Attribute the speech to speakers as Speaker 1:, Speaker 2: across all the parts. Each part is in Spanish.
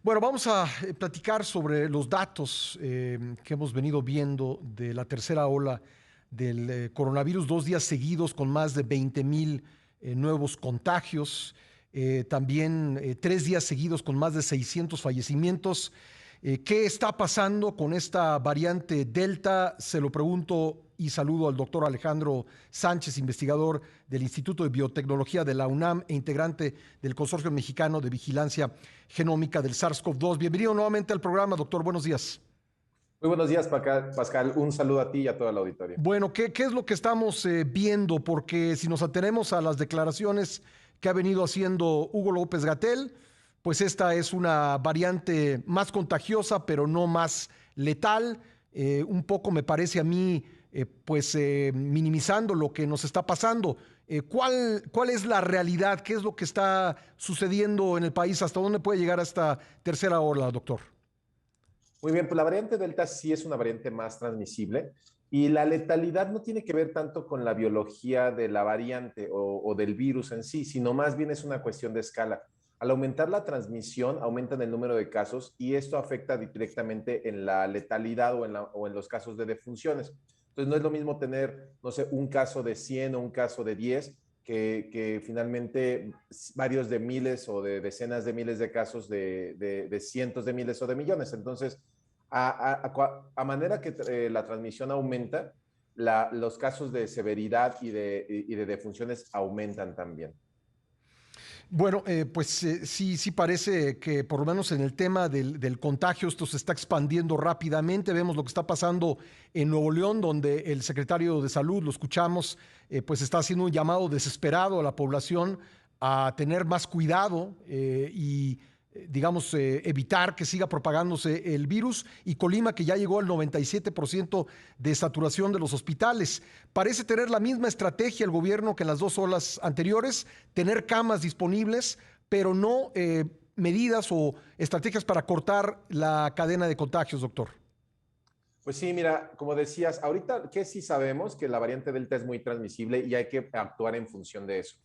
Speaker 1: Bueno, vamos a platicar sobre los datos que hemos venido viendo de la tercera ola del coronavirus, 2 días seguidos con más de 20,000 nuevos contagios, también 3 días seguidos con más de 600 fallecimientos. ¿Qué está pasando con esta variante Delta? Se lo pregunto y saludo al doctor Alejandro Sánchez, investigador del Instituto de Biotecnología de la UNAM e integrante del Consorcio Mexicano de Vigilancia Genómica del SARS-CoV-2. Bienvenido nuevamente al programa, doctor. Buenos días.
Speaker 2: Muy buenos días, Pascal. Un saludo a ti y a toda la auditoría.
Speaker 1: Bueno, ¿qué es lo que estamos viendo? Porque si nos atenemos a las declaraciones que ha venido haciendo Hugo López-Gatell, pues esta es una variante más contagiosa, pero no más letal. Un poco me parece a mí, minimizando lo que nos está pasando. ¿Cuál es la realidad? ¿Qué es lo que está sucediendo en el país? ¿Hasta dónde puede llegar esta tercera ola, doctor?
Speaker 2: Muy bien, pues la variante Delta sí es una variante más transmisible y la letalidad no tiene que ver tanto con la biología de la variante o del virus en sí, sino más bien es una cuestión de escala. Al aumentar la transmisión, aumentan el número de casos y esto afecta directamente en la letalidad o en los casos de defunciones. Entonces no es lo mismo tener, no sé, un caso de 100 o un caso de 10 que finalmente varios de miles o de decenas de miles de casos de cientos de miles o de millones. Entonces, a manera que la transmisión aumenta, los casos de severidad y de defunciones aumentan también.
Speaker 1: Bueno, sí parece que por lo menos en el tema del contagio esto se está expandiendo rápidamente. Vemos lo que está pasando en Nuevo León, donde el secretario de Salud, lo escuchamos, pues está haciendo un llamado desesperado a la población a tener más cuidado digamos, evitar que siga propagándose el virus, y Colima, que ya llegó al 97% de saturación de los hospitales. Parece tener la misma estrategia el gobierno que en las 2 olas anteriores, tener camas disponibles, pero no medidas o estrategias para cortar la cadena de contagios, doctor.
Speaker 2: Pues sí, mira, como decías, ahorita que sí sabemos que la variante Delta es muy transmisible y hay que actuar en función de eso.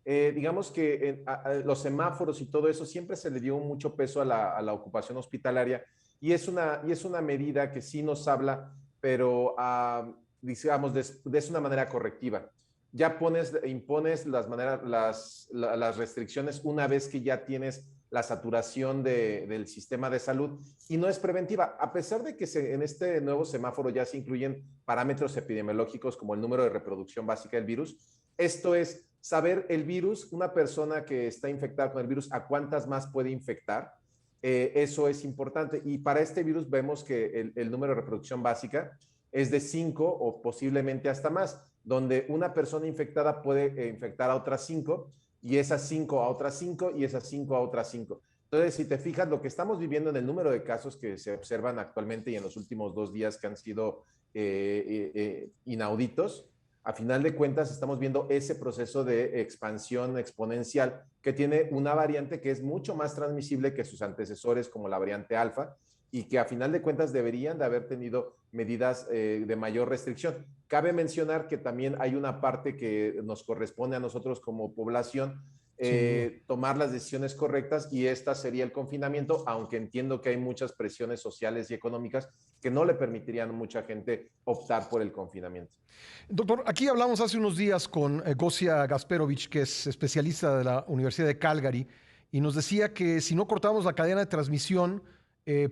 Speaker 2: Digamos que los semáforos y todo eso siempre se le dio mucho peso a la ocupación hospitalaria y es una medida que sí nos habla, pero digamos, de una manera correctiva. Ya impones las restricciones una vez que ya tienes la saturación del sistema de salud y no es preventiva, a pesar de que en este nuevo semáforo ya se incluyen parámetros epidemiológicos como el número de reproducción básica del virus. Esto es saber el virus, una persona que está infectada con el virus, a cuántas más puede infectar. Eso es importante. Y para este virus vemos que el número de reproducción básica es de 5 o posiblemente hasta más, donde una persona infectada puede infectar a otras 5 y esas 5 a otras 5 y esas 5 a otras 5. Entonces, si te fijas, lo que estamos viviendo en el número de casos que se observan actualmente y en los últimos 2 días que han sido inauditos, a final de cuentas estamos viendo ese proceso de expansión exponencial que tiene una variante que es mucho más transmisible que sus antecesores como la variante alfa y que a final de cuentas deberían de haber tenido medidas de mayor restricción. Cabe mencionar que también hay una parte que nos corresponde a nosotros como población
Speaker 1: Sin duda.
Speaker 2: tomar las decisiones correctas y esta sería el confinamiento, aunque entiendo que hay muchas presiones sociales y económicas que no le permitirían a mucha gente optar por el confinamiento.
Speaker 1: Doctor, aquí hablamos hace unos días con Gosia Gasperovich, que es especialista de la Universidad de Calgary, y nos decía que si no cortamos la cadena de transmisión,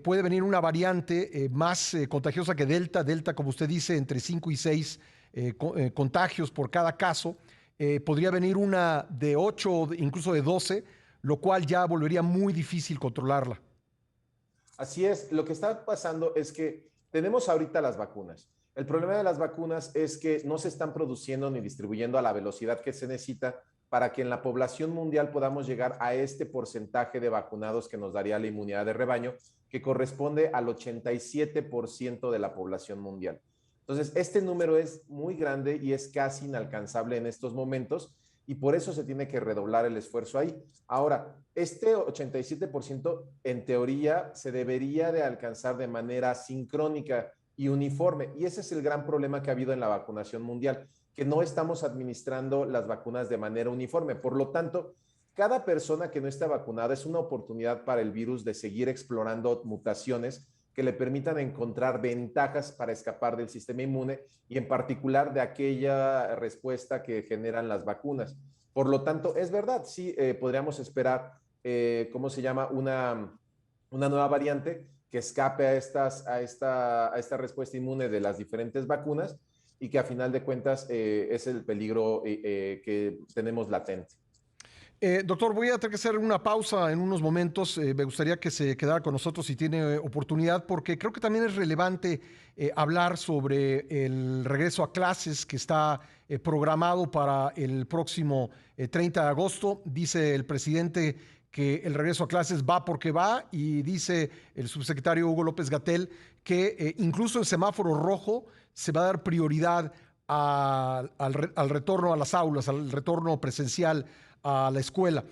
Speaker 1: puede venir una variante más contagiosa que Delta. Delta, como usted dice, entre 5 y 6 contagios por cada caso. Podría venir una de 8, incluso de 12, lo cual ya volvería muy difícil controlarla.
Speaker 2: Así es, lo que está pasando es que tenemos ahorita las vacunas. El problema de las vacunas es que no se están produciendo ni distribuyendo a la velocidad que se necesita para que en la población mundial podamos llegar a este porcentaje de vacunados que nos daría la inmunidad de rebaño, que corresponde al 87% de la población mundial. Entonces, este número es muy grande y es casi inalcanzable en estos momentos y por eso se tiene que redoblar el esfuerzo ahí. Ahora, este 87% en teoría se debería de alcanzar de manera sincrónica y uniforme. Y ese es el gran problema que ha habido en la vacunación mundial, que no estamos administrando las vacunas de manera uniforme. Por lo tanto, cada persona que no está vacunada es una oportunidad para el virus de seguir explorando mutaciones que le permitan encontrar ventajas para escapar del sistema inmune y en particular de aquella respuesta que generan las vacunas. Por lo tanto, es verdad, sí, podríamos esperar, ¿cómo se llama? Una nueva variante que escape a esta respuesta inmune de las diferentes vacunas y que a final de cuentas es el peligro que tenemos latente.
Speaker 1: Doctor, voy a tener que hacer una pausa en unos momentos. Me gustaría que se quedara con nosotros si tiene oportunidad, porque creo que también es relevante hablar sobre el regreso a clases que está programado para el próximo 30 de agosto. Dice el presidente que el regreso a clases va porque va y dice el subsecretario Hugo López-Gatell que incluso en semáforo rojo se va a dar prioridad al retorno a las aulas, al retorno presencial a la escuela.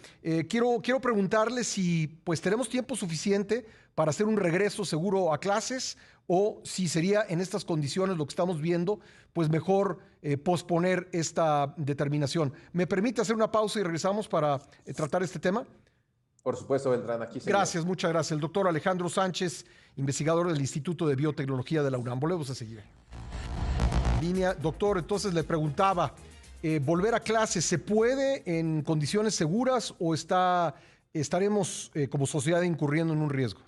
Speaker 1: Quiero preguntarle si pues tenemos tiempo suficiente para hacer un regreso seguro a clases o si sería en estas condiciones lo que estamos viendo, pues mejor posponer esta determinación. ¿Me permite hacer una pausa y regresamos para tratar este tema?
Speaker 2: Por supuesto, Beltrán, aquí
Speaker 1: Gracias,
Speaker 2: seguimos.
Speaker 1: muchas gracias. El doctor Alejandro Sánchez, investigador del Instituto de Biotecnología de la UNAM. Volvemos a seguir. Línea, doctor, entonces le preguntaba, ¿volver a clases se puede en condiciones seguras o estaremos como sociedad incurriendo en un riesgo?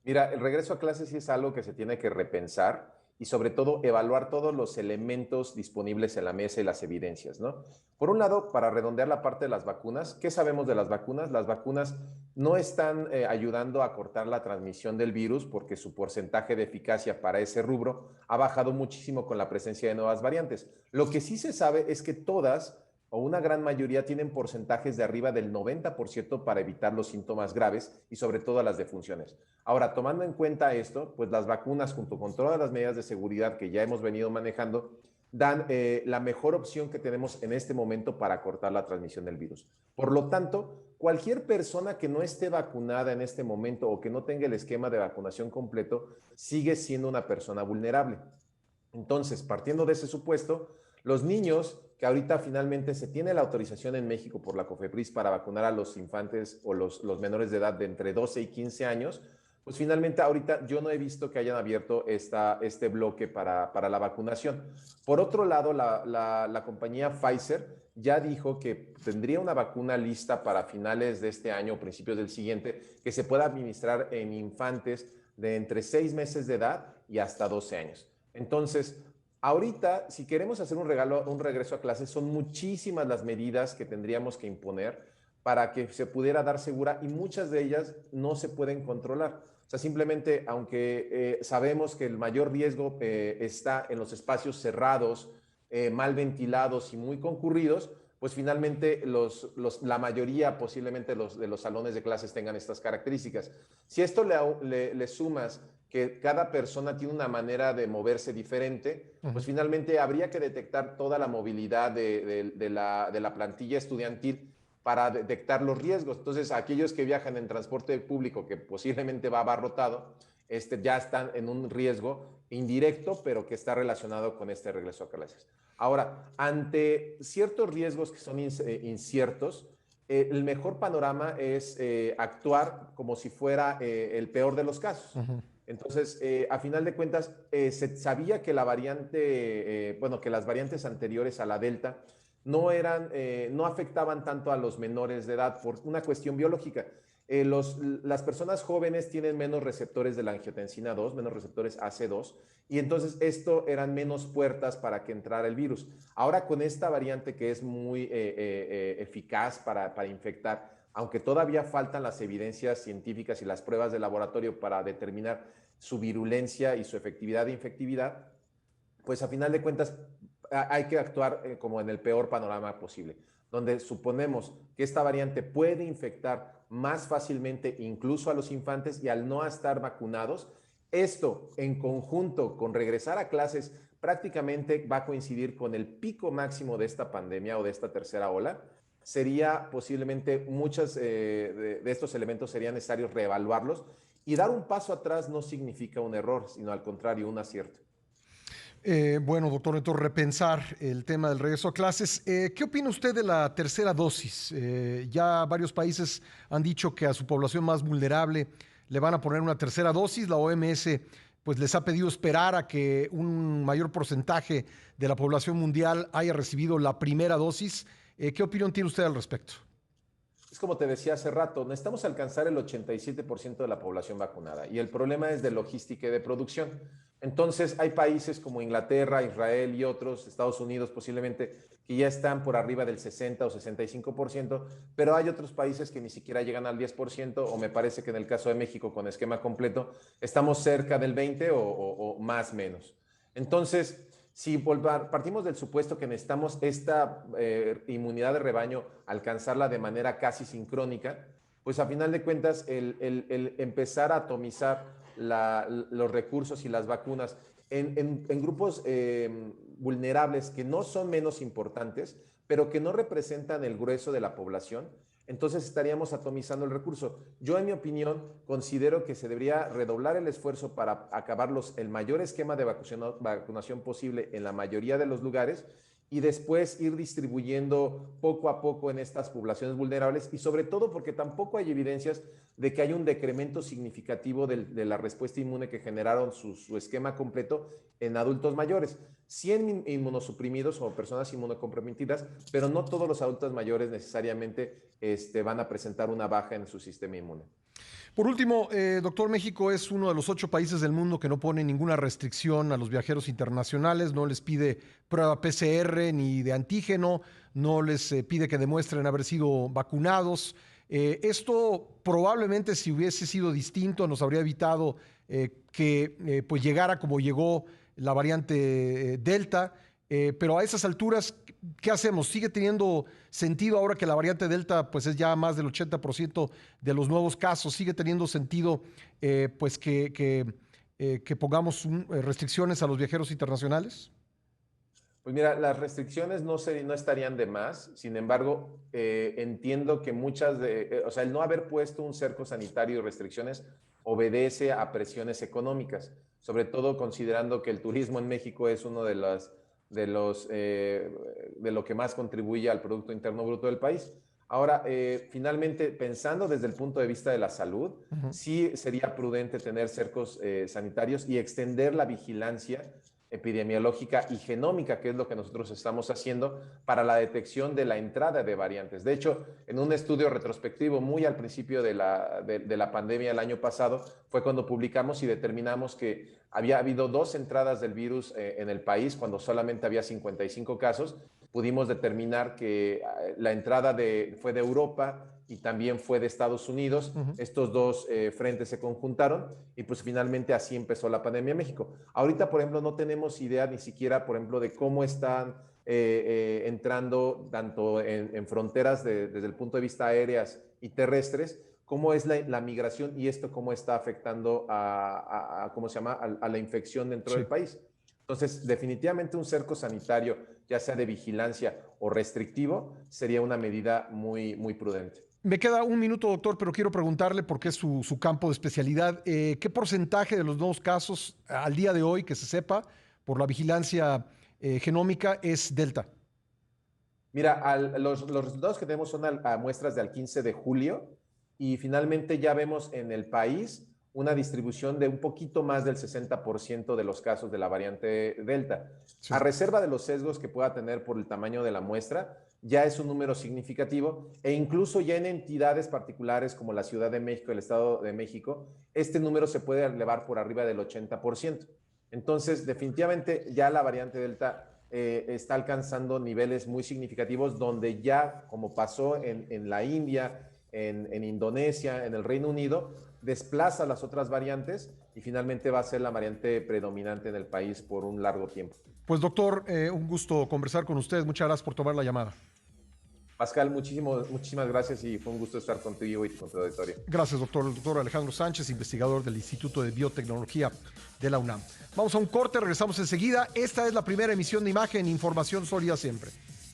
Speaker 2: Mira, el regreso a clases sí es algo que se tiene que repensar y sobre todo evaluar todos los elementos disponibles en la mesa y las evidencias, ¿no? Por un lado, para redondear la parte de las vacunas, ¿qué sabemos de las vacunas? Las vacunas no están ayudando a cortar la transmisión del virus porque su porcentaje de eficacia para ese rubro ha bajado muchísimo con la presencia de nuevas variantes. Lo que sí se sabe es que todas o una gran mayoría tienen porcentajes de arriba del 90% para evitar los síntomas graves y sobre todo las defunciones. Ahora, tomando en cuenta esto, pues las vacunas junto con todas las medidas de seguridad que ya hemos venido manejando, dan la mejor opción que tenemos en este momento para cortar la transmisión del virus. Por lo tanto, cualquier persona que no esté vacunada en este momento o que no tenga el esquema de vacunación completo, sigue siendo una persona vulnerable. Entonces, partiendo de ese supuesto, los niños que ahorita finalmente se tiene la autorización en México por la COFEPRIS para vacunar a los infantes o los menores de edad de entre 12 y 15 años, pues finalmente ahorita yo no he visto que hayan abierto este bloque para la vacunación. Por otro lado, la compañía Pfizer ya dijo que tendría una vacuna lista para finales de este año o principios del siguiente que se pueda administrar en infantes de entre 6 meses de edad y hasta 12 años. Entonces, ahorita, si queremos hacer un regreso a clases, son muchísimas las medidas que tendríamos que imponer para que se pudiera dar segura y muchas de ellas no se pueden controlar. O sea, simplemente, aunque sabemos que el mayor riesgo está en los espacios cerrados, mal ventilados y muy concurridos, pues finalmente la mayoría posiblemente de los salones de clases tengan estas características. Si esto le sumas que cada persona tiene una manera de moverse diferente, pues finalmente habría que detectar toda la movilidad de la plantilla estudiantil para detectar los riesgos. Entonces, aquellos que viajan en transporte público que posiblemente va abarrotado, ya están en un riesgo indirecto, pero que está relacionado con este regreso a clases. Ahora, ante ciertos riesgos que son inciertos, el mejor panorama es actuar como si fuera el peor de los casos. Entonces, a final de cuentas, se sabía que la variante, bueno, que las variantes anteriores a la Delta no afectaban tanto a los menores de edad por una cuestión biológica. Las personas jóvenes tienen menos receptores de la angiotensina 2, menos receptores AC2, y entonces esto eran menos puertas para que entrara el virus. Ahora con esta variante que es muy eficaz para infectar, aunque todavía faltan las evidencias científicas y las pruebas de laboratorio para determinar su virulencia y su efectividad e infectividad, pues a final de cuentas hay que actuar como en el peor panorama posible, donde suponemos que esta variante puede infectar más fácilmente incluso a los infantes y al no estar vacunados. Esto en conjunto con regresar a clases prácticamente va a coincidir con el pico máximo de esta pandemia o de esta tercera ola. Sería posiblemente muchos de estos elementos serían necesarios reevaluarlos y dar un paso atrás no significa un error, sino al contrario, un acierto.
Speaker 1: Bueno, doctor, entonces repensar el tema del regreso a clases. ¿Qué opina usted de la tercera dosis? Ya varios países han dicho que a su población más vulnerable le van a poner una tercera dosis. La OMS pues les ha pedido esperar a que un mayor porcentaje de la población mundial haya recibido la primera dosis. ¿Qué opinión tiene usted al respecto?
Speaker 2: Es como te decía hace rato, necesitamos alcanzar el 87% de la población vacunada y el problema es de logística y de producción. Entonces, hay países como Inglaterra, Israel y otros, Estados Unidos posiblemente, que ya están por arriba del 60 o 65%, pero hay otros países que ni siquiera llegan al 10%, o me parece que en el caso de México, con esquema completo, estamos cerca del 20 o más menos. Entonces, si partimos del supuesto que necesitamos esta inmunidad de rebaño alcanzarla de manera casi sincrónica, pues a final de cuentas el empezar a atomizar los recursos y las vacunas en grupos vulnerables que no son menos importantes, pero que no representan el grueso de la población, entonces estaríamos atomizando el recurso. Yo, en mi opinión, considero que se debería redoblar el esfuerzo para acabar el mayor esquema de vacunación posible en la mayoría de los lugares y después ir distribuyendo poco a poco en estas poblaciones vulnerables y sobre todo porque tampoco hay evidencias de que haya un decremento significativo de la respuesta inmune que generaron su esquema completo en adultos mayores. Sí en inmunosuprimidos o personas inmunocomprometidas, pero no todos los adultos mayores necesariamente van a presentar una baja en su sistema inmune.
Speaker 1: Por último, doctor, México es uno de los 8 países del mundo que no pone ninguna restricción a los viajeros internacionales, no les pide prueba PCR ni de antígeno, no les pide que demuestren haber sido vacunados. Esto probablemente, si hubiese sido distinto, nos habría evitado que pues llegara como llegó la variante Delta. Pero a esas alturas, ¿qué hacemos? ¿Sigue teniendo sentido ahora que la variante Delta pues es ya más del 80% de los nuevos casos? ¿Sigue teniendo sentido pues que pongamos restricciones a los viajeros internacionales?
Speaker 2: Pues mira, las restricciones no estarían de más. Sin embargo, entiendo que o sea, el no haber puesto un cerco sanitario y restricciones obedece a presiones económicas, sobre todo considerando que el turismo en México es uno de lo que más contribuye al Producto Interno Bruto del país. Ahora, finalmente, pensando desde el punto de vista de la salud, sí sería prudente tener cercos sanitarios y extender la vigilancia epidemiológica y genómica, que es lo que nosotros estamos haciendo para la detección de la entrada de variantes. De hecho, en un estudio retrospectivo muy al principio de la pandemia el año pasado, fue cuando publicamos y determinamos que había habido 2 entradas del virus en el país, cuando solamente había 55 casos. Pudimos determinar que la entrada fue de Europa y también fue de Estados Unidos. Estos dos frentes se conjuntaron y pues finalmente así empezó la pandemia en México. Ahorita, por ejemplo, no tenemos idea ni siquiera, por ejemplo, de cómo están entrando tanto en fronteras desde el punto de vista aéreas y terrestres, cómo es la migración y esto cómo está afectando ¿cómo se llama? A la infección dentro del país. Entonces, definitivamente un cerco sanitario, ya sea de vigilancia o restrictivo, sería una medida muy, muy prudente.
Speaker 1: Me queda un minuto, doctor, pero quiero preguntarle, porque es su campo de especialidad, ¿qué porcentaje de los nuevos casos al día de hoy, que se sepa, por la vigilancia genómica, es Delta?
Speaker 2: Mira, los resultados que tenemos son a muestras del 15 de julio y finalmente ya vemos en el país una distribución de un poquito más del 60% de los casos de la variante Delta. Sí. A reserva de los sesgos que pueda tener por el tamaño de la muestra, ya es un número significativo e incluso ya en entidades particulares como la Ciudad de México, el Estado de México, este número se puede elevar por arriba del 80%. Entonces, definitivamente ya la variante Delta está alcanzando niveles muy significativos donde ya, como pasó en la India, en Indonesia, en el Reino Unido, desplaza las otras variantes y finalmente va a ser la variante predominante en el país por un largo tiempo.
Speaker 1: Pues doctor, un gusto conversar con ustedes. Muchas gracias por tomar la llamada.
Speaker 2: Pascal, muchísimas gracias y fue un gusto estar contigo y con tu auditorio.
Speaker 1: Gracias, doctor. El doctor Alejandro Sánchez, investigador del Instituto de Biotecnología de la UNAM. Vamos a un corte, regresamos enseguida. Esta es la primera emisión de Imagen, información sólida siempre.